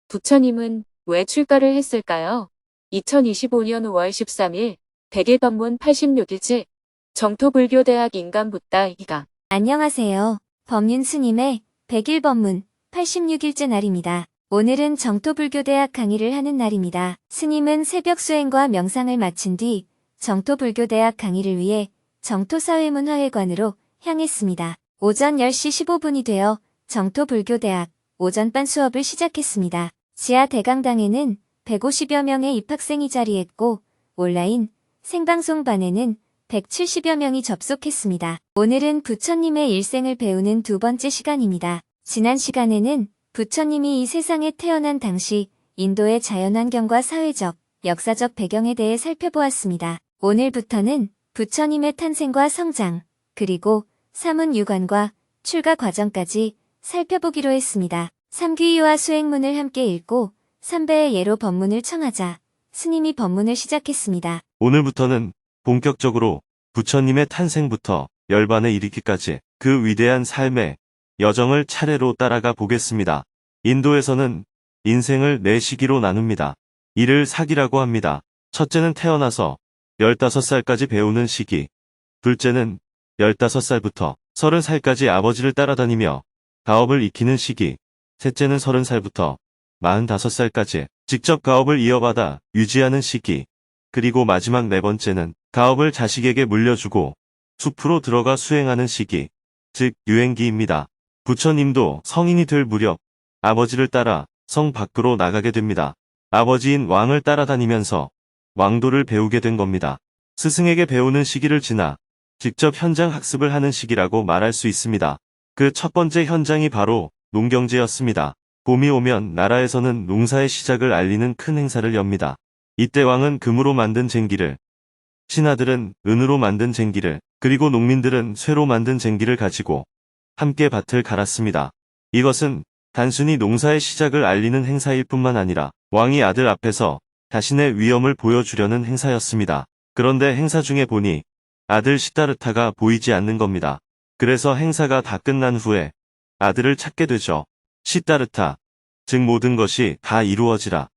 부처님은 왜 출가를 했을까요? 2025년 5월 13일 백일 법문 86일째 정토불교대학 인간붓다 2강. 안녕하세요. 법륜 스님의 100일 법문 86일째 날입니다. 오늘은 정토불교대학 강의를 하는 날입니다. 스님은 새벽 수행과 명상을 마친 뒤 정토불교대학 강의를 위해 정토사회문화회관으로 향했습니다. 오전 10시 15분이 되어 정토불교대학 오전반 수업을 시작했습니다. 지하 대강당에는 150여 명의 입학생이 자리했고 온라인 생방송반에는 170여 명이 접속했습니다. 오늘은 부처님의 일생을 배우는 두 번째 시간입니다. 지난 시간에는 부처님이 이 세상에 태어난 당시 인도의 자연환경과 사회적, 역사적 배경에 대해 살펴보았습니다. 오늘부터는 부처님의 탄생과 성장, 그리고 사문유관과 출가 과정까지 살펴보기로 했습니다. 삼귀유와 수행문을 함께 읽고 3배의 예로 법문을 청하자 스님이 법문을 시작했습니다. 오늘부터는 본격적으로 부처님의 탄생부터 열반에 이르기까지 그 위대한 삶의 여정을 차례로 따라가 보겠습니다. 인도에서는 인생을 4시기로 나눕니다. 이를 사기라고 합니다. 첫째는 태어나서 15살까지 배우는 시기, 둘째는 15살부터 30살까지 아버지를 따라다니며 가업을 익히는 시기, 셋째는 30살부터 45살까지 직접 가업을 이어받아 유지하는 시기, 그리고 마지막 네 번째는 가업을 자식에게 물려주고 숲으로 들어가 수행하는 시기, 즉 유행기입니다. 부처님도 성인이 될 무렵 아버지를 따라 성 밖으로 나가게 됩니다. 아버지인 왕을 따라다니면서 왕도를 배우게 된 겁니다. 스승에게 배우는 시기를 지나 직접 현장 학습을 하는 시기라고 말할 수 있습니다. 그 첫 번째 현장이 바로 농경제였습니다. 봄이 오면 나라에서는 농사의 시작을 알리는 큰 행사를 엽니다. 이때 왕은 금으로 만든 쟁기를, 신하들은 은으로 만든 쟁기를, 그리고 농민들은 쇠로 만든 쟁기를 가지고 함께 밭을 갈았습니다. 이것은 단순히 농사의 시작을 알리는 행사일 뿐만 아니라 왕이 아들 앞에서 자신의 위엄을 보여주려는 행사였습니다. 그런데 행사 중에 보니 아들 시다르타가 보이지 않는 겁니다. 그래서 행사가 다 끝난 후에 아들을 찾게 되죠. 시다르타, 즉 모든 것이 다 이루어지라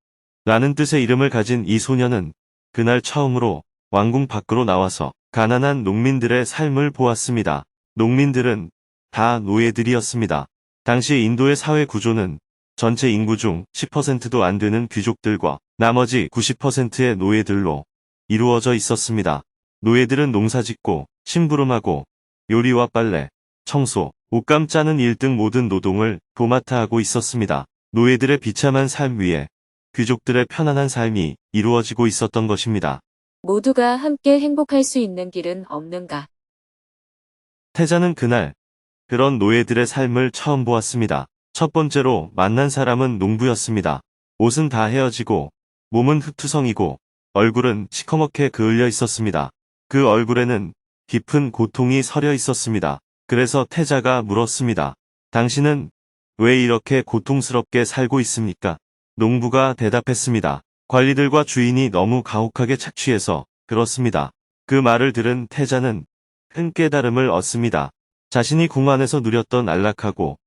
라는 뜻의 이름을 가진 이 소녀는 그날 처음으로 왕궁 밖으로 나와서 가난한 농민들의 삶을 보았습니다. 농민들은 다 노예들이었습니다. 당시 인도의 사회 구조는 전체 인구 중 10%도 안 되는 귀족들과 나머지 90%의 노예들로 이루어져 있었습니다. 노예들은 농사짓고 심부름하고 요리와 빨래, 청소, 옷감 짜는 일 등 모든 노동을 도맡아 하고 있었습니다. 노예들의 비참한 삶 위에 귀족들의 편안한 삶이 이루어지고 있었던 것입니다. 모두가 함께 행복할 수 있는 길은 없는가? 태자는 그날 그런 노예들의 삶을 처음 보았습니다. 첫 번째로 만난 사람은 농부였습니다. 옷은 다 헤어지고 몸은 흙투성이고 얼굴은 시커멓게 그을려 있었습니다. 그 얼굴에는 깊은 고통이 서려 있었습니다. 그래서 태자가 물었습니다. 당신은 왜 이렇게 고통스럽게 살고 있습니까? 농부가 대답했습니다. 관리들과 주인이 너무 가혹하게 착취해서 그렇습니다. 그 말을 들은 태자는 큰 깨달음을 얻습니다. 자신이 궁 안에서 누렸던 안락하고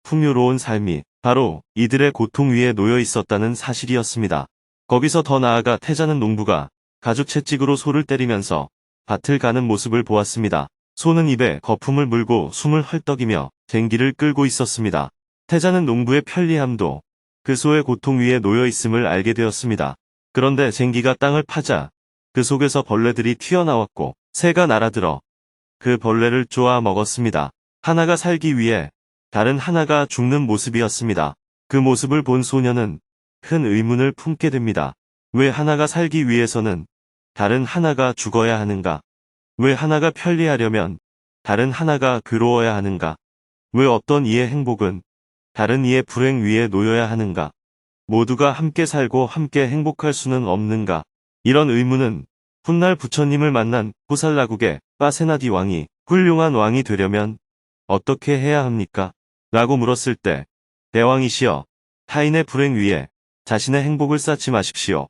풍요로운 삶이 바로 이들의 고통 위에 놓여 있었다는 사실이었습니다. 거기서 더 나아가 태자는 농부가 가죽 채찍으로 소를 때리면서 밭을 가는 모습을 보았습니다. 소는 입에 거품을 물고 숨을 헐떡이며 쟁기를 끌고 있었습니다. 태자는 농부의 편리함도 그 소의 고통 위에 놓여 있음을 알게 되었습니다. 그런데 쟁기가 땅을 파자 그 속에서 벌레들이 튀어나왔고 새가 날아들어 그 벌레를 쪼아 먹었습니다. 하나가 살기 위해 다른 하나가 죽는 모습이었습니다. 그 모습을 본 소녀는 큰 의문을 품게 됩니다. 왜 하나가 살기 위해서는 다른 하나가 죽어야 하는가? 왜 하나가 편리하려면 다른 하나가 괴로워야 하는가? 왜 어떤 이의 행복은 다른 이의 불행 위에 놓여야 하는가? 모두가 함께 살고 함께 행복할 수는 없는가? 이런 의문은 훗날 부처님을 만난 호살라국의 빠세나디 왕이 훌륭한 왕이 되려면 어떻게 해야 합니까? 라고 물었을 때 대왕이시여, 타인의 불행 위에 자신의 행복을 쌓지 마십시오.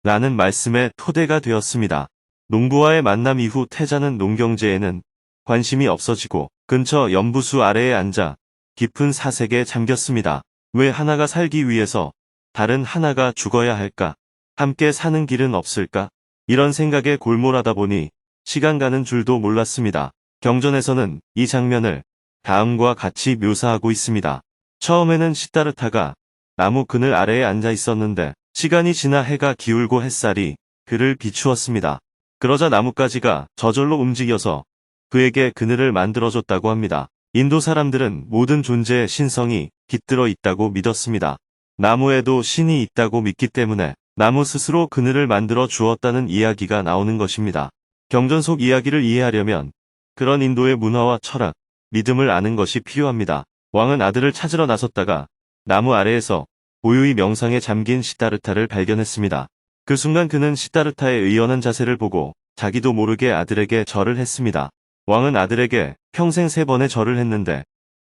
라는 말씀의 토대가 되었습니다. 농부와의 만남 이후 태자는 농경제에는 관심이 없어지고 근처 연부수 아래에 앉아 깊은 사색에 잠겼습니다. 왜 하나가 살기 위해서 다른 하나가 죽어야 할까? 함께 사는 길은 없을까? 이런 생각에 골몰하다 보니 시간 가는 줄도 몰랐습니다. 경전에서는 이 장면을 다음과 같이 묘사하고 있습니다. 처음에는 시다르타가 나무 그늘 아래에 앉아 있었는데 시간이 지나 해가 기울고 햇살이 그를 비추었습니다. 그러자 나뭇가지가 저절로 움직여서 그에게 그늘을 만들어줬다고 합니다. 인도 사람들은 모든 존재의 신성이 깃들어 있다고 믿었습니다. 나무에도 신이 있다고 믿기 때문에 나무 스스로 그늘을 만들어 주었다는 이야기가 나오는 것입니다. 경전 속 이야기를 이해하려면 그런 인도의 문화와 철학, 믿음을 아는 것이 필요합니다. 왕은 아들을 찾으러 나섰다가 나무 아래에서 고요히 명상에 잠긴 시다르타를 발견했습니다. 그 순간 그는 시다르타의 의연한 자세를 보고 자기도 모르게 아들에게 절을 했습니다. 왕은 아들에게 평생 3번의 절을 했는데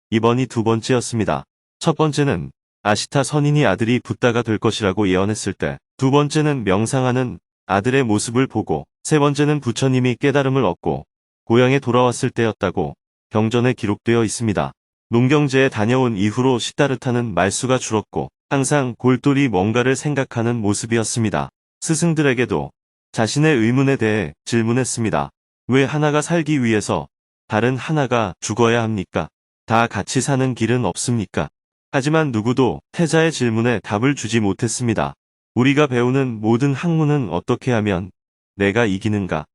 이번이 2번째였습니다. 첫 번째는 아시타 선인이 아들이 붓다가 될 것이라고 예언했을 때, 2번째는 명상하는 아들의 모습을 보고, 3번째는 부처님이 깨달음을 얻고 고향에 돌아왔을 때였다고 경전에 기록되어 있습니다. 농경제에 다녀온 이후로 시다르타는 말수가 줄었고 항상 골똘히 뭔가를 생각하는 모습이었습니다. 스승들에게도 자신의 의문에 대해 질문했습니다. 왜 하나가 살기 위해서 다른 하나가 죽어야 합니까? 다 같이 사는 길은 없습니까? 하지만 누구도 태자의 질문에 답을 주지 못했습니다. 우리가 배우는 모든 학문은 어떻게 하면 내가 이기는가?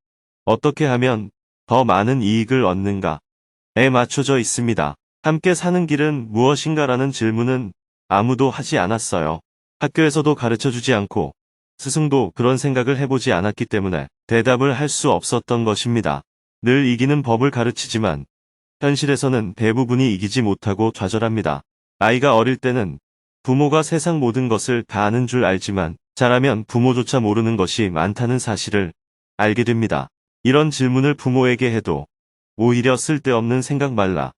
어떻게 하면 더 많은 이익을 얻는가?에 맞춰져 있습니다. 함께 사는 길은 무엇인가라는 질문은 아무도 하지 않았어요. 학교에서도 가르쳐주지 않고 스승도 그런 생각을 해보지 않았기 때문에 대답을 할 수 없었던 것입니다. 늘 이기는 법을 가르치지만 현실에서는 대부분이 이기지 못하고 좌절합니다. 아이가 어릴 때는 부모가 세상 모든 것을 다 아는 줄 알지만 자라면 부모조차 모르는 것이 많다는 사실을 알게 됩니다. 이런 질문을 부모에게 해도 오히려 쓸데없는 생각 말라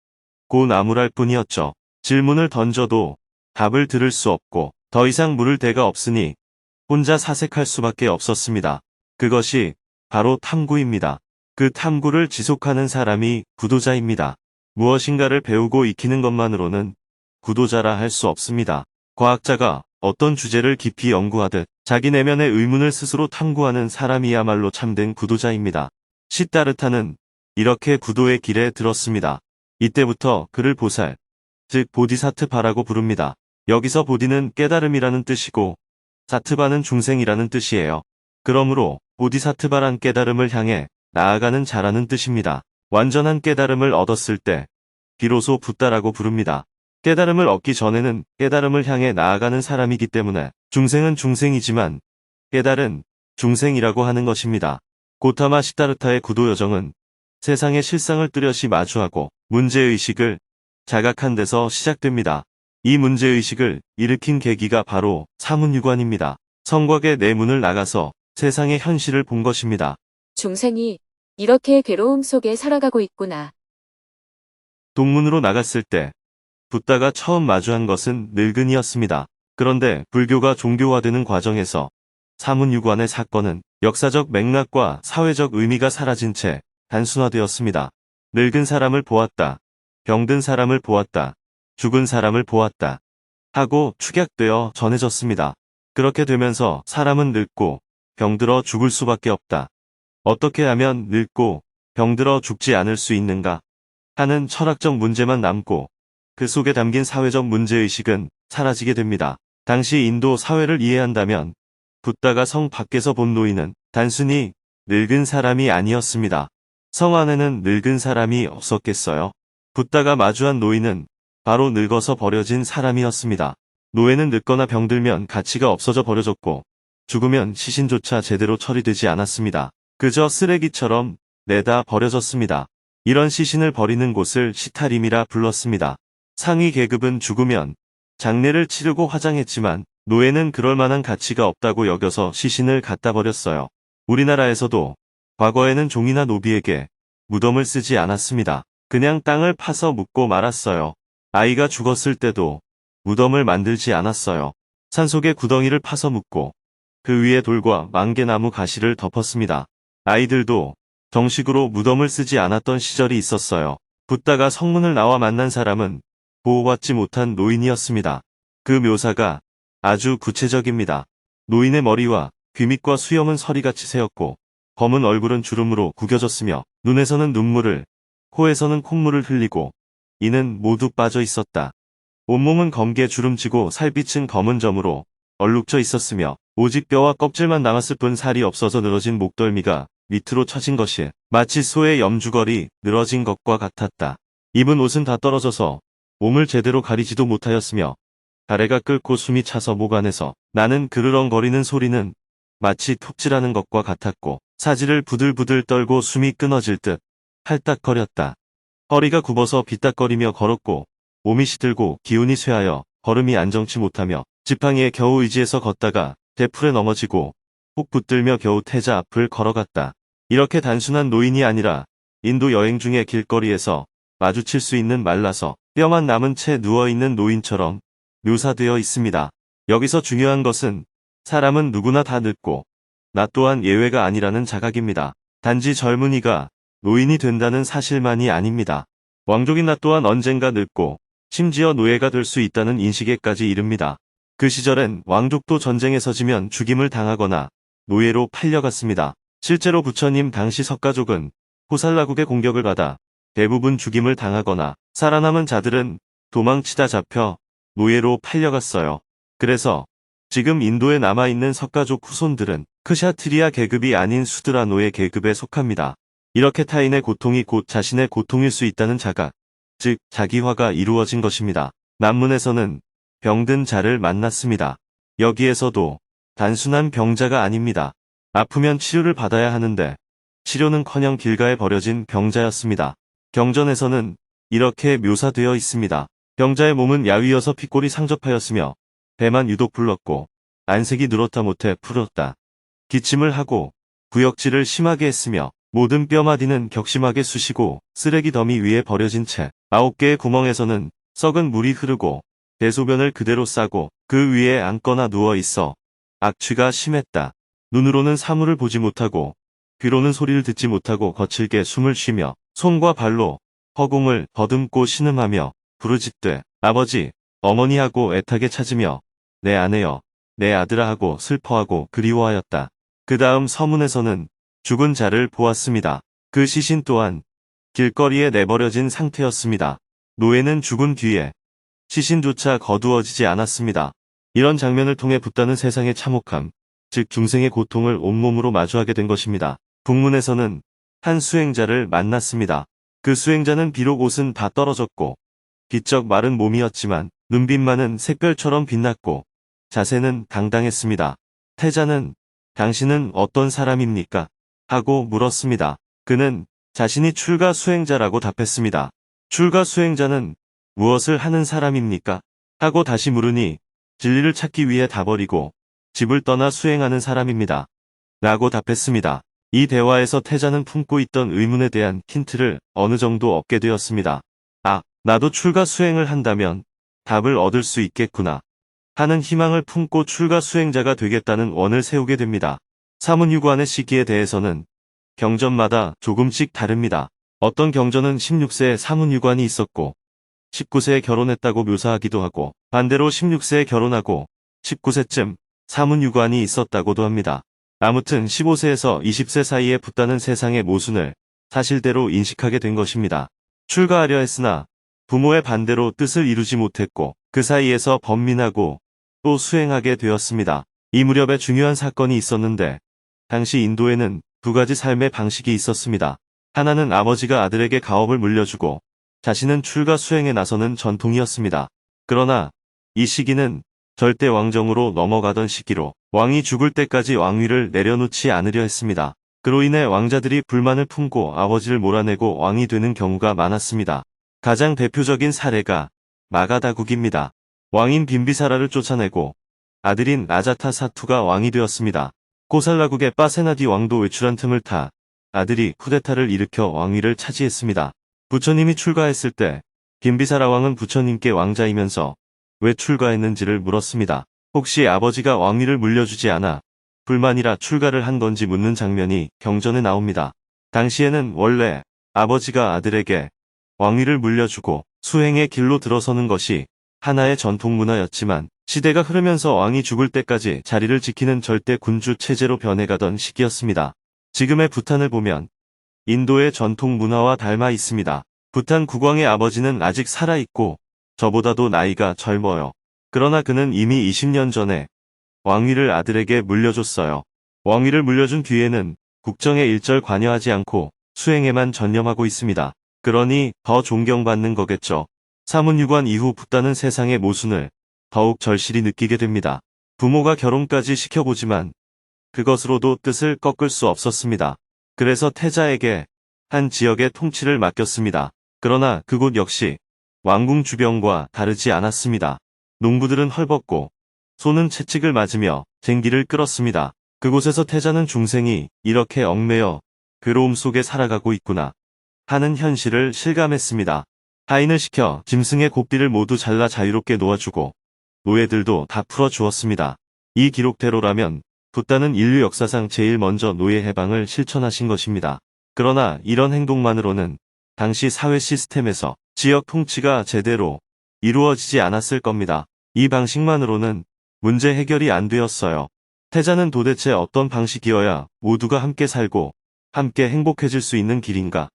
고 나무랄 뿐이었죠. 질문을 던져도 답을 들을 수 없고 더 이상 물을 데가 없으니 혼자 사색할 수밖에 없었습니다. 그것이 바로 탐구입니다. 그 탐구를 지속하는 사람이 구도자입니다. 무엇인가를 배우고 익히는 것만으로는 구도자라 할 수 없습니다. 과학자가 어떤 주제를 깊이 연구하듯 자기 내면의 의문을 스스로 탐구하는 사람이야말로 참된 구도자입니다. 시다르타는 이렇게 구도의 길에 들었습니다. 이때부터 그를 보살, 즉 보디사트바라고 부릅니다. 여기서 보디는 깨달음이라는 뜻이고 사트바는 중생이라는 뜻이에요. 그러므로 보디사트바란 깨달음을 향해 나아가는 자라는 뜻입니다. 완전한 깨달음을 얻었을 때 비로소 붓다라고 부릅니다. 깨달음을 얻기 전에는 깨달음을 향해 나아가는 사람이기 때문에 중생은 중생이지만 깨달은 중생이라고 하는 것입니다. 고타마 시다르타의 구도 여정은 세상의 실상을 뚜렷이 마주하고 문제의식을 자각한 데서 시작됩니다. 이 문제의식을 일으킨 계기가 바로 사문유관입니다. 성곽의 내문을 나가서 세상의 현실을 본 것입니다. 중생이 이렇게 괴로움 속에 살아가고 있구나. 동문으로 나갔을 때 붓다가 처음 마주한 것은 늙은이였습니다. 그런데 불교가 종교화되는 과정에서 사문유관의 사건은 역사적 맥락과 사회적 의미가 사라진 채 단순화되었습니다. 늙은 사람을 보았다. 병든 사람을 보았다. 죽은 사람을 보았다. 하고 축약되어 전해졌습니다. 그렇게 되면서 사람은 늙고 병들어 죽을 수밖에 없다. 어떻게 하면 늙고 병들어 죽지 않을 수 있는가 하는 철학적 문제만 남고 그 속에 담긴 사회적 문제의식은 사라지게 됩니다. 당시 인도 사회를 이해한다면 붓다가 성 밖에서 본 노인은 단순히 늙은 사람이 아니었습니다. 성 안에는 늙은 사람이 없었겠어요? 붓다가 마주한 노인은 바로 늙어서 버려진 사람이었습니다. 노예는 늙거나 병들면 가치가 없어져 버려졌고 죽으면 시신조차 제대로 처리되지 않았습니다. 그저 쓰레기처럼 내다 버려졌습니다. 이런 시신을 버리는 곳을 시타림이라 불렀습니다. 상위 계급은 죽으면 장례를 치르고 화장했지만 노예는 그럴 만한 가치가 없다고 여겨서 시신을 갖다 버렸어요. 우리나라에서도 과거에는 종이나 노비에게 무덤을 쓰지 않았습니다. 그냥 땅을 파서 묻고 말았어요. 아이가 죽었을 때도 무덤을 만들지 않았어요. 산속에 구덩이를 파서 묻고 그 위에 돌과 망개나무 가시를 덮었습니다. 아이들도 정식으로 무덤을 쓰지 않았던 시절이 있었어요. 붓다가 성문을 나와 만난 사람은 보호받지 못한 노인이었습니다. 그 묘사가 아주 구체적입니다. 노인의 머리와 귀밑과 수염은 서리같이 새었고 검은 얼굴은 주름으로 구겨졌으며 눈에서는 눈물을, 코에서는 콧물을 흘리고 이는 모두 빠져 있었다. 온몸은 검게 주름지고 살빛은 검은 점으로 얼룩져 있었으며 오직 뼈와 껍질만 남았을 뿐 살이 없어서 늘어진 목덜미가 밑으로 처진 것이 마치 소의 염주걸이 늘어진 것과 같았다. 입은 옷은 다 떨어져서 몸을 제대로 가리지도 못하였으며 가래가 끓고 숨이 차서 목 안에서 나는 그르렁거리는 소리는 마치 톱질하는 것과 같았고 사지를 부들부들 떨고 숨이 끊어질 듯 팔딱거렸다. 허리가 굽어서 비딱거리며 걸었고 몸이 시들고 기운이 쇠하여 걸음이 안정치 못하며 지팡이에 겨우 의지해서 걷다가 대풀에 넘어지고 혹 붙들며 겨우 태자 앞을 걸어갔다. 이렇게 단순한 노인이 아니라 인도 여행 중에 길거리에서 마주칠 수 있는 말라서 뼈만 남은 채 누워있는 노인처럼 묘사되어 있습니다. 여기서 중요한 것은 사람은 누구나 다 늙고 나 또한 예외가 아니라는 자각입니다. 단지 젊은이가 노인이 된다는 사실만이 아닙니다. 왕족인 나 또한 언젠가 늙고 심지어 노예가 될 수 있다는 인식에까지 이릅니다. 그 시절엔 왕족도 전쟁에서 지면 죽임을 당하거나 노예로 팔려갔습니다. 실제로 부처님 당시 석가족은 호살라국의 공격을 받아 대부분 죽임을 당하거나 살아남은 자들은 도망치다 잡혀 노예로 팔려갔어요. 그래서 지금 인도에 남아있는 석가족 후손들은 크샤트리아 계급이 아닌 수드라 노예 계급에 속합니다. 이렇게 타인의 고통이 곧 자신의 고통일 수 있다는 자각, 즉 자기화가 이루어진 것입니다. 남문에서는 병든 자를 만났습니다. 여기에서도 단순한 병자가 아닙니다. 아프면 치료를 받아야 하는데 치료는커녕 길가에 버려진 병자였습니다. 경전에서는 이렇게 묘사되어 있습니다. 병자의 몸은 야위어서 피골이 상접하였으며 배만 유독 불렀고 안색이 누렇다 못해 풀었다. 기침을 하고 구역질을 심하게 했으며 모든 뼈마디는 격심하게 쑤시고 쓰레기 더미 위에 버려진 채 9개의 구멍에서는 썩은 물이 흐르고 대소변을 그대로 싸고 그 위에 앉거나 누워 있어 악취가 심했다. 눈으로는 사물을 보지 못하고 귀로는 소리를 듣지 못하고 거칠게 숨을 쉬며 손과 발로 허공을 더듬고 신음하며 부르짖되 아버지, 어머니하고 애타게 찾으며 내 아내여, 내 아들아 하고 슬퍼하고 그리워하였다. 그 다음 서문에서는 죽은 자를 보았습니다. 그 시신 또한 길거리에 내버려진 상태였습니다. 노예는 죽은 뒤에 시신조차 거두어지지 않았습니다. 이런 장면을 통해 붓다는 세상의 참혹함, 즉 중생의 고통을 온몸으로 마주하게 된 것입니다. 북문에서는 한 수행자를 만났습니다. 그 수행자는 비록 옷은 다 떨어졌고 비쩍 마른 몸이었지만 눈빛만은 샛별처럼 빛났고 자세는 당당했습니다. 태자는 당신은 어떤 사람입니까? 하고 물었습니다. 그는 자신이 출가 수행자라고 답했습니다. 출가 수행자는 무엇을 하는 사람입니까? 하고 다시 물으니 진리를 찾기 위해 다 버리고 집을 떠나 수행하는 사람입니다. 라고 답했습니다. 이 대화에서 태자는 품고 있던 의문에 대한 힌트를 어느 정도 얻게 되었습니다. 아, 나도 출가 수행을 한다면 답을 얻을 수 있겠구나 하는 희망을 품고 출가 수행자가 되겠다는 원을 세우게 됩니다. 사문유관의 시기에 대해서는 경전마다 조금씩 다릅니다. 어떤 경전은 16세에 사문유관이 있었고 19세에 결혼했다고 묘사하기도 하고 반대로 16세에 결혼하고 19세쯤 사문유관이 있었다고도 합니다. 아무튼 15세에서 20세 사이에 붓다는 세상의 모순을 사실대로 인식하게 된 것입니다. 출가하려 했으나 부모의 반대로 뜻을 이루지 못했고 그 사이에서 번민하고 또 수행하게 되었습니다. 이 무렵에 중요한 사건이 있었는데 당시 인도에는 두 가지 삶의 방식이 있었습니다. 하나는 아버지가 아들에게 가업을 물려주고 자신은 출가 수행에 나서는 전통이었습니다. 그러나 이 시기는 절대 왕정으로 넘어가던 시기로 왕이 죽을 때까지 왕위를 내려놓지 않으려 했습니다. 그로 인해 왕자들이 불만을 품고 아버지를 몰아내고 왕이 되는 경우가 많았습니다. 가장 대표적인 사례가 마가다국입니다. 왕인 빈비사라를 쫓아내고 아들인 아자타사투가 왕이 되었습니다. 코살라국의 빠세나디 왕도 외출한 틈을 타 아들이 쿠데타를 일으켜 왕위를 차지했습니다. 부처님이 출가했을 때 빈비사라 왕은 부처님께 왕자이면서 왜 출가했는지를 물었습니다. 혹시 아버지가 왕위를 물려주지 않아 불만이라 출가를 한 건지 묻는 장면이 경전에 나옵니다. 당시에는 원래 아버지가 아들에게 왕위를 물려주고 수행의 길로 들어서는 것이 하나의 전통 문화였지만 시대가 흐르면서 왕이 죽을 때까지 자리를 지키는 절대 군주 체제로 변해가던 시기였습니다. 지금의 부탄을 보면 인도의 전통 문화와 닮아 있습니다. 부탄 국왕의 아버지는 아직 살아있고 저보다도 나이가 젊어요. 그러나 그는 이미 20년 전에 왕위를 아들에게 물려줬어요. 왕위를 물려준 뒤에는 국정에 일절 관여하지 않고 수행에만 전념하고 있습니다. 그러니 더 존경받는 거겠죠. 사문유관 이후 부탄은 세상의 모순을 더욱 절실히 느끼게 됩니다. 부모가 결혼까지 시켜보지만 그것으로도 뜻을 꺾을 수 없었습니다. 그래서 태자에게 한 지역의 통치를 맡겼습니다. 그러나 그곳 역시 왕궁 주변과 다르지 않았습니다. 농부들은 헐벗고 소는 채찍을 맞으며 쟁기를 끌었습니다. 그곳에서 태자는 중생이 이렇게 얽매여 괴로움 속에 살아가고 있구나 하는 현실을 실감했습니다. 하인을 시켜 짐승의 곱비를 모두 잘라 자유롭게 놓아주고 노예들도 다 풀어주었습니다. 이 기록대로라면 부탄은 인류 역사상 제일 먼저 노예 해방을 실천하신 것입니다. 그러나 이런 행동만으로는 당시 사회 시스템에서 지역 통치가 제대로 이루어지지 않았을 겁니다. 이 방식만으로는 문제 해결이 안 되었어요. 태자는 도대체 어떤 방식이어야 모두가 함께 살고 함께 행복해질 수 있는 길인가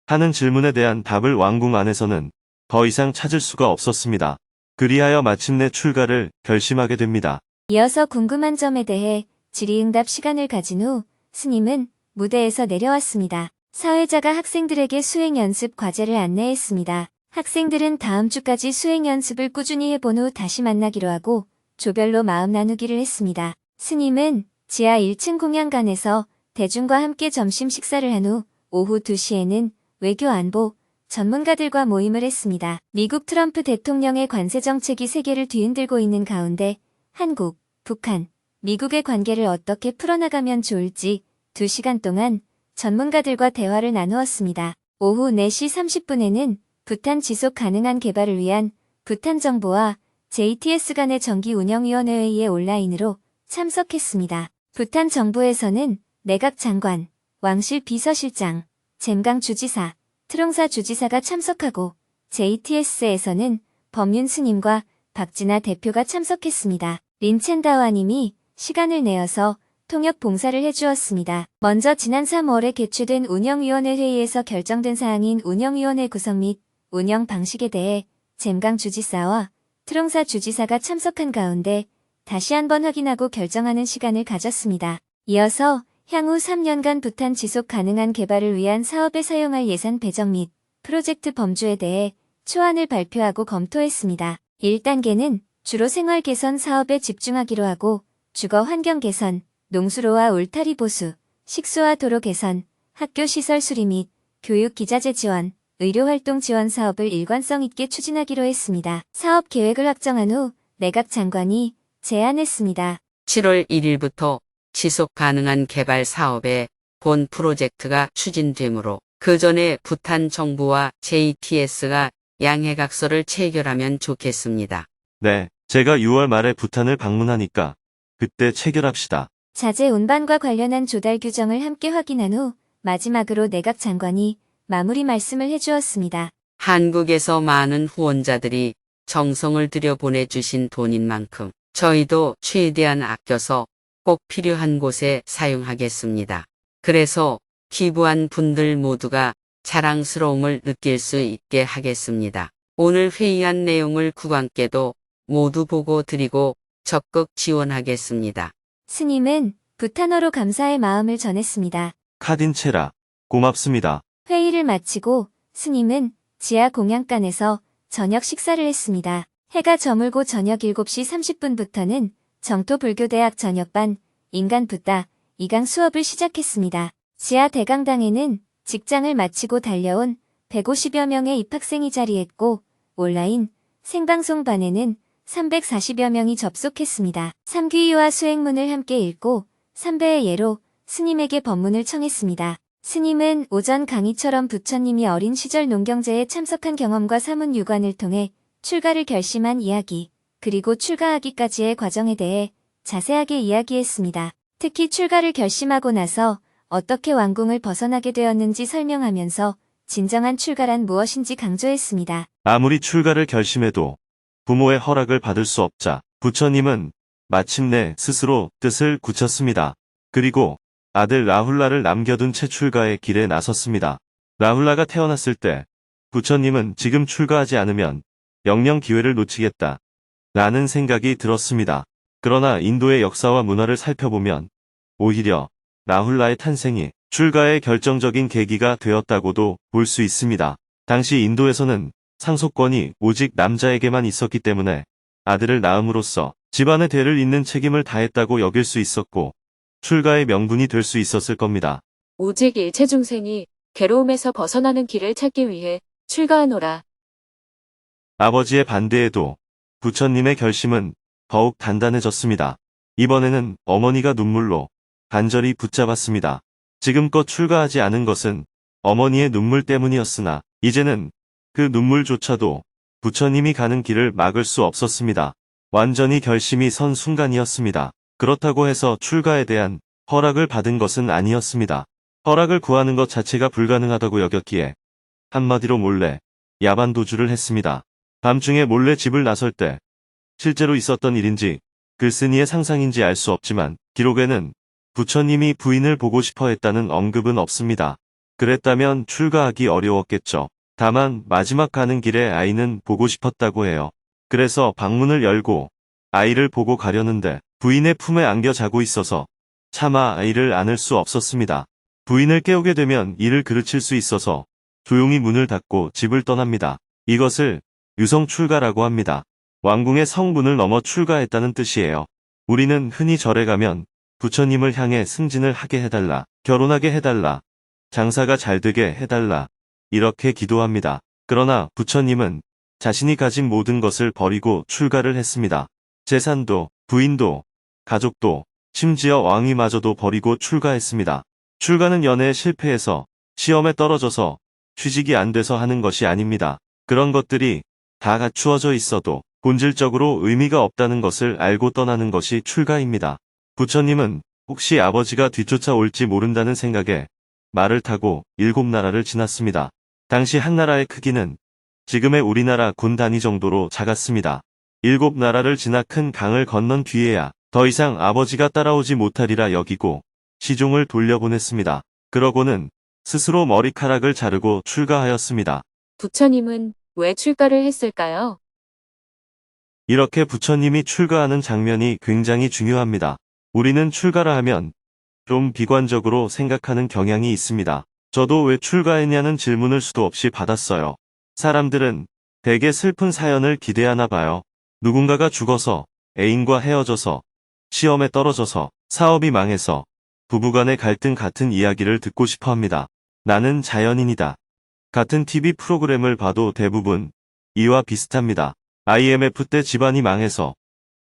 하는 질문에 대한 답을 왕궁 안에서는 더 이상 찾을 수가 없었습니다. 그리하여 마침내 출가를 결심하게 됩니다. 이어서 궁금한 점에 대해 질의응답 시간을 가진 후 스님은 무대에서 내려왔습니다. 사회자가 학생들에게 수행 연습 과제를 안내했습니다. 학생들은 다음 주까지 수행 연습을 꾸준히 해본 후 다시 만나기로 하고 조별로 마음 나누기를 했습니다. 스님은 지하 1층 공양관에서 대중과 함께 점심 식사를 한 후 오후 2시에는 외교 안보 전문가들과 모임을 했습니다. 미국 트럼프 대통령의 관세 정책이 세계를 뒤흔들고 있는 가운데 한국, 북한, 미국의 관계를 어떻게 풀어나가면 좋을지 2시간 동안 전문가들과 대화를 나누었습니다. 오후 4시 30분에는 부탄 지속 가능한 개발을 위한 부탄정부와 JTS 간의 정기운영위원회 회의에 온라인으로 참석했습니다. 부탄 정부에서는 내각 장관, 왕실 비서실장, 잼강 주지사, 트롱사 주지사가 참석하고 JTS에서는 법륜 스님과 박진아 대표가 참석했습니다. 린첸다와님이 시간을 내어서 통역 봉사를 해주었습니다. 먼저 지난 3월에 개최된 운영위원회 회의에서 결정된 사항인 운영위원회 구성 및 운영 방식에 대해 잼강 주지사와 트롱사 주지사가 참석한 가운데 다시 한번 확인하고 결정하는 시간을 가졌습니다. 이어서 향후 3년간 부탄 지속 가능한 개발을 위한 사업에 사용할 예산 배정 및 프로젝트 범주에 대해 초안을 발표하고 검토했습니다. 1단계는 주로 생활 개선 사업에 집중하기로 하고 주거 환경 개선, 농수로와 울타리 보수, 식수와 도로 개선, 학교 시설 수리 및 교육 기자재 지원, 의료활동 지원 사업을 일관성 있게 추진하기로 했습니다. 사업 계획을 확정한 후 내각 장관이 제안했습니다. 7월 1일부터 지속 가능한 개발 사업의 본 프로젝트가 추진되므로 그 전에 부탄 정부와 JTS가 양해각서를 체결하면 좋겠습니다. 네, 제가 6월 말에 부탄을 방문하니까 그때 체결합시다. 자재 운반과 관련한 조달 규정을 함께 확인한 후 마지막으로 내각 장관이 마무리 말씀을 해주었습니다. 한국에서 많은 후원자들이 정성을 들여 보내주신 돈인 만큼 저희도 최대한 아껴서 꼭 필요한 곳에 사용하겠습니다. 그래서 기부한 분들 모두가 자랑스러움을 느낄 수 있게 하겠습니다. 오늘 회의한 내용을 국왕께도 모두 보고 드리고 적극 지원하겠습니다. 스님은 부탄어로 감사의 마음을 전했습니다. 카딘체라, 고맙습니다. 회의를 마치고 스님은 지하 공양간에서 저녁 식사를 했습니다. 해가 저물고 저녁 7시 30분부터는 정토불교대학 저녁반 인간 붓다 2강 수업을 시작했습니다. 지하 대강당에는 직장을 마치고 달려온 150여 명의 입학생이 자리했고 온라인 생방송반에는 340여 명이 접속했습니다. 삼귀유와 수행문을 함께 읽고 3배의 예로 스님에게 법문을 청했습니다. 스님은 오전 강의처럼 부처님이 어린 시절 농경제에 참석한 경험과 사문유관을 통해 출가를 결심한 이야기, 그리고 출가하기까지의 과정에 대해 자세하게 이야기했습니다. 특히 출가를 결심하고 나서 어떻게 왕궁을 벗어나게 되었는지 설명하면서 진정한 출가란 무엇인지 강조했습니다. 아무리 출가를 결심해도 부모의 허락을 받을 수 없자 부처님은 마침내 스스로 뜻을 굳혔습니다. 그리고 아들 라훌라를 남겨둔 채 출가의 길에 나섰습니다. 라훌라가 태어났을 때 부처님은 지금 출가하지 않으면 영영 기회를 놓치겠다 라는 생각이 들었습니다. 그러나 인도의 역사와 문화를 살펴보면 오히려 라훌라의 탄생이 출가의 결정적인 계기가 되었다고도 볼 수 있습니다. 당시 인도에서는 상속권이 오직 남자에게만 있었기 때문에 아들을 낳음으로써 집안의 대를 잇는 책임을 다했다고 여길 수 있었고 출가의 명분이 될 수 있었을 겁니다. 오직 일체 중생이 괴로움에서 벗어나는 길을 찾기 위해 출가하노라. 아버지의 반대에도 부처님의 결심은 더욱 단단해졌습니다. 이번에는 어머니가 눈물로 간절히 붙잡았습니다. 지금껏 출가하지 않은 것은 어머니의 눈물 때문이었으나 이제는 그 눈물조차도 부처님이 가는 길을 막을 수 없었습니다. 완전히 결심이 선 순간이었습니다. 그렇다고 해서 출가에 대한 허락을 받은 것은 아니었습니다. 허락을 구하는 것 자체가 불가능하다고 여겼기에 한마디로 몰래 야반도주를 했습니다. 밤중에 몰래 집을 나설 때 실제로 있었던 일인지 글쓴이의 상상인지 알 수 없지만 기록에는 부처님이 부인을 보고 싶어 했다는 언급은 없습니다. 그랬다면 출가하기 어려웠겠죠. 다만 마지막 가는 길에 아이는 보고 싶었다고 해요. 그래서 방문을 열고 아이를 보고 가려는데 부인의 품에 안겨 자고 있어서 차마 아이를 안을 수 없었습니다. 부인을 깨우게 되면 이를 그르칠 수 있어서 조용히 문을 닫고 집을 떠납니다. 이것을 유성출가라고 합니다. 왕궁의 성문을 넘어 출가했다는 뜻이에요. 우리는 흔히 절에 가면 부처님을 향해 승진을 하게 해달라, 결혼하게 해달라, 장사가 잘 되게 해달라 이렇게 기도합니다. 그러나 부처님은 자신이 가진 모든 것을 버리고 출가를 했습니다. 재산도, 부인도, 가족도, 심지어 왕위마저도 버리고 출가했습니다. 출가는 연애에 실패해서, 시험에 떨어져서, 취직이 안 돼서 하는 것이 아닙니다. 그런 것들이 다 갖추어져 있어도 본질적으로 의미가 없다는 것을 알고 떠나는 것이 출가입니다. 부처님은 혹시 아버지가 뒤쫓아 올지 모른다는 생각에 말을 타고 7나라를 지났습니다. 당시 한 나라의 크기는 지금의 우리나라 군 단위 정도로 작았습니다. 7나라를 지나 큰 강을 건넌 뒤에야 더 이상 아버지가 따라오지 못하리라 여기고 시종을 돌려보냈습니다. 그러고는 스스로 머리카락을 자르고 출가하였습니다. 부처님은 왜 출가를 했을까요? 이렇게 부처님이 출가하는 장면이 굉장히 중요합니다. 우리는 출가라 하면 좀 비관적으로 생각하는 경향이 있습니다. 저도 왜 출가했냐는 질문을 수도 없이 받았어요. 사람들은 대개 슬픈 사연을 기대하나 봐요. 누군가가 죽어서, 애인과 헤어져서, 시험에 떨어져서, 사업이 망해서, 부부간의 갈등 같은 이야기를 듣고 싶어 합니다. 나는 자연인이다. 같은 TV 프로그램을 봐도 대부분 이와 비슷합니다. IMF 때 집안이 망해서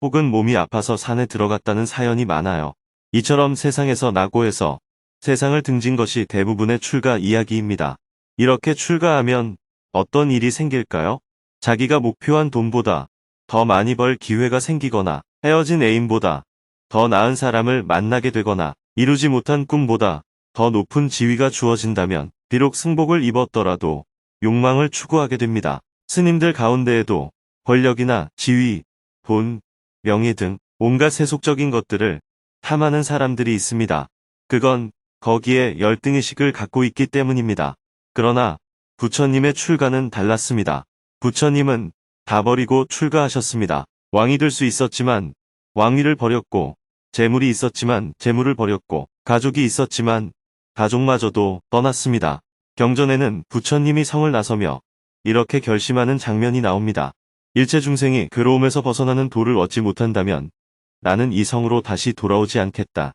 혹은 몸이 아파서 산에 들어갔다는 사연이 많아요. 이처럼 세상에서 낙오해서 세상을 등진 것이 대부분의 출가 이야기입니다. 이렇게 출가하면 어떤 일이 생길까요? 자기가 목표한 돈보다 더 많이 벌 기회가 생기거나 헤어진 애인보다 더 나은 사람을 만나게 되거나 이루지 못한 꿈보다 더 높은 지위가 주어진다면 비록 승복을 입었더라도 욕망을 추구하게 됩니다. 스님들 가운데에도 권력이나 지위, 돈, 명예 등 온갖 세속적인 것들을 탐하는 사람들이 있습니다. 그건 거기에 열등의식을 갖고 있기 때문입니다. 그러나 부처님의 출가는 달랐습니다. 부처님은 다 버리고 출가하셨습니다. 왕이 될 수 있었지만 왕위를 버렸고, 재물이 있었지만 재물을 버렸고, 가족이 있었지만 가족마저도 떠났습니다. 경전에는 부처님이 성을 나서며 이렇게 결심하는 장면이 나옵니다. 일체 중생이 괴로움에서 벗어나는 도를 얻지 못한다면 나는 이 성으로 다시 돌아오지 않겠다.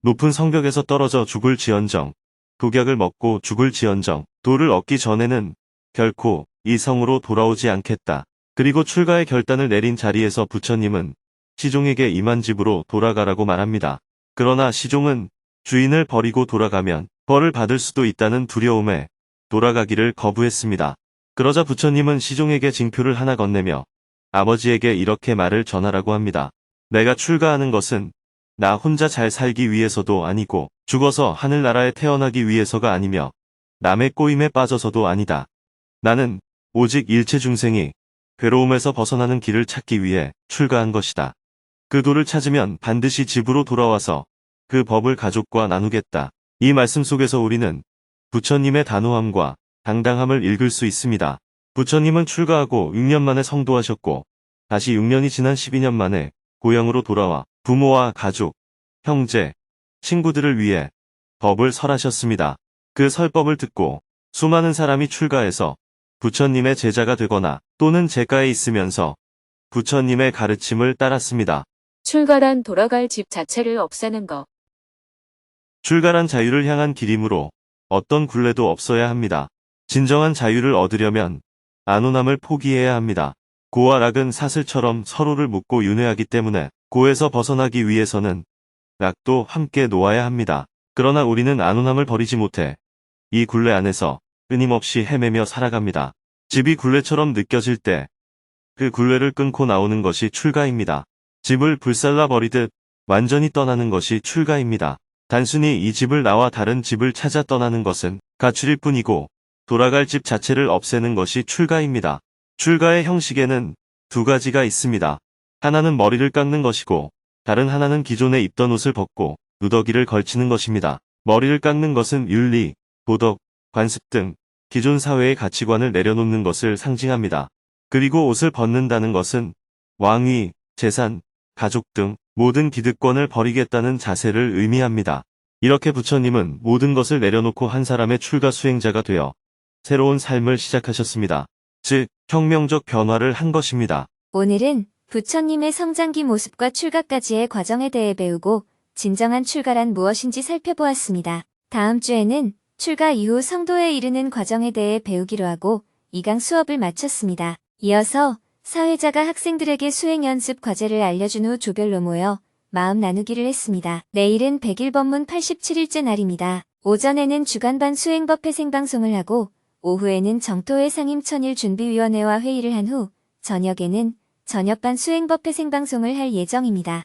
높은 성벽에서 떨어져 죽을지언정, 독약을 먹고 죽을지언정, 도를 얻기 전에는 결코 이 성으로 돌아오지 않겠다. 그리고 출가의 결단을 내린 자리에서 부처님은 시종에게 이만집으로 돌아가라고 말합니다. 그러나 시종은 주인을 버리고 돌아가면 벌을 받을 수도 있다는 두려움에 돌아가기를 거부했습니다. 그러자 부처님은 시종에게 징표를 하나 건네며 아버지에게 이렇게 말을 전하라고 합니다. 내가 출가하는 것은 나 혼자 잘 살기 위해서도 아니고 죽어서 하늘나라에 태어나기 위해서가 아니며 남의 꼬임에 빠져서도 아니다. 나는 오직 일체 중생이 괴로움에서 벗어나는 길을 찾기 위해 출가한 것이다. 그 도를 찾으면 반드시 집으로 돌아와서 그 법을 가족과 나누겠다. 이 말씀 속에서 우리는 부처님의 단호함과 당당함을 읽을 수 있습니다. 부처님은 출가하고 6년 만에 성도하셨고 다시 6년이 지난 12년 만에 고향으로 돌아와 부모와 가족, 형제, 친구들을 위해 법을 설하셨습니다. 그 설법을 듣고 수많은 사람이 출가해서 부처님의 제자가 되거나 또는 제가에 있으면서 부처님의 가르침을 따랐습니다. 출가란 돌아갈 집 자체를 없애는 것. 출가란 자유를 향한 길이므로 어떤 굴레도 없어야 합니다. 진정한 자유를 얻으려면 안온함을 포기해야 합니다. 고와 락은 사슬처럼 서로를 묶고 윤회하기 때문에 고에서 벗어나기 위해서는 락도 함께 놓아야 합니다. 그러나 우리는 안온함을 버리지 못해 이 굴레 안에서 끊임없이 헤매며 살아갑니다. 집이 굴레처럼 느껴질 때 그 굴레를 끊고 나오는 것이 출가입니다. 집을 불살라 버리듯 완전히 떠나는 것이 출가입니다. 단순히 이 집을 나와 다른 집을 찾아 떠나는 것은 가출일 뿐이고 돌아갈 집 자체를 없애는 것이 출가입니다. 출가의 형식에는 두 가지가 있습니다. 하나는 머리를 깎는 것이고 다른 하나는 기존에 입던 옷을 벗고 누더기를 걸치는 것입니다. 머리를 깎는 것은 윤리, 도덕, 관습 등 기존 사회의 가치관을 내려놓는 것을 상징합니다. 그리고 옷을 벗는다는 것은 왕위, 재산, 가족 등 모든 기득권을 버리겠다는 자세를 의미합니다. 이렇게 부처님은 모든 것을 내려놓고 한 사람의 출가 수행자가 되어 새로운 삶을 시작하셨습니다. 즉, 혁명적 변화를 한 것입니다. 오늘은 부처님의 성장기 모습과 출가까지의 과정에 대해 배우고 진정한 출가란 무엇인지 살펴보았습니다. 다음 주에는 출가 이후 성도에 이르는 과정에 대해 배우기로 하고 2강 수업을 마쳤습니다. 이어서 사회자가 학생들에게 수행 연습 과제를 알려준 후 조별로 모여 마음 나누기를 했습니다. 내일은 100일 법문 87일째 날입니다. 오전에는 주간반 수행법회 생방송을 하고 오후에는 정토회 상임 천일 준비위원회와 회의를 한 후 저녁에는 저녁반 수행법회 생방송을 할 예정입니다.